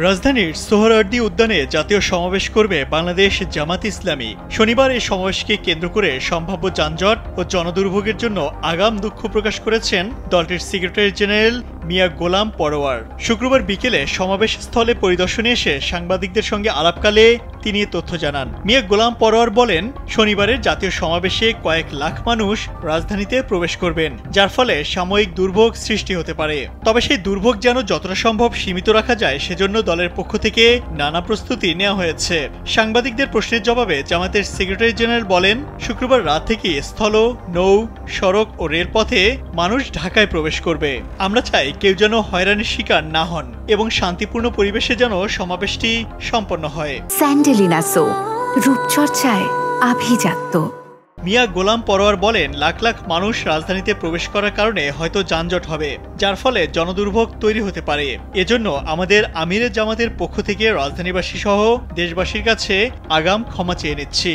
রাজধানীর সোহরাওয়ার্দী উদ্যানে জাতীয় সমাবেশ করবে বাংলাদেশ জামাত ইসলামী। শনিবার এই সমাবেশকে কেন্দ্র করে সম্ভাব্য যানজট ও জনদুর্ভোগের জন্য আগাম দুঃখ প্রকাশ করেছেন দলটির সেক্রেটারি জেনারেল মিয়া গোলাম পরোয়ার। শুক্রবার বিকেলে সমাবেশ স্থলে পরিদর্শনে এসে সাংবাদিকদের সঙ্গে আলাপকালে তিনি তথ্য জানান। মিয়া গোলাম পরোয়ার বলেন, শনিবারের জাতীয় সমাবেশে কয়েক লাখ মানুষ রাজধানীতে প্রবেশ করবেন, যার ফলে সাময়িক দুর্ভোগ সৃষ্টি হতে পারে। তবে সেই দুর্ভোগ যেন যতটা সম্ভব সীমিত রাখা যায় সেজন্য দলের পক্ষ থেকে নানা প্রস্তুতি নেওয়া হয়েছে। সাংবাদিকদের প্রশ্নের জবাবে জামাতের সেক্রেটারি জেনারেল বলেন, শুক্রবার রাত থেকে স্থল, নৌ, সড়ক ও রেলপথে মানুষ ঢাকায় প্রবেশ করবে। আমরা চাই কেউ যেন হয়রানির শিকার না হন এবং শান্তিপূর্ণ পরিবেশে যেন সমাবেশটি সম্পন্ন হয়। স্যান্ডেলিনা সো, রূপচর্চায় আভিজাত্য। মিয়া গোলাম পরোয়ার বলেন, লাখ লাখ মানুষ রাজধানীতে প্রবেশ করার কারণে হয়তো যানজট হবে, যার ফলে জনদুর্ভোগ তৈরি হতে পারে। এজন্য আমাদের আমিরে জামাতের পক্ষ থেকে রাজধানীবাসী সহ দেশবাসীর কাছে আগাম ক্ষমা চেয়ে নিচ্ছি।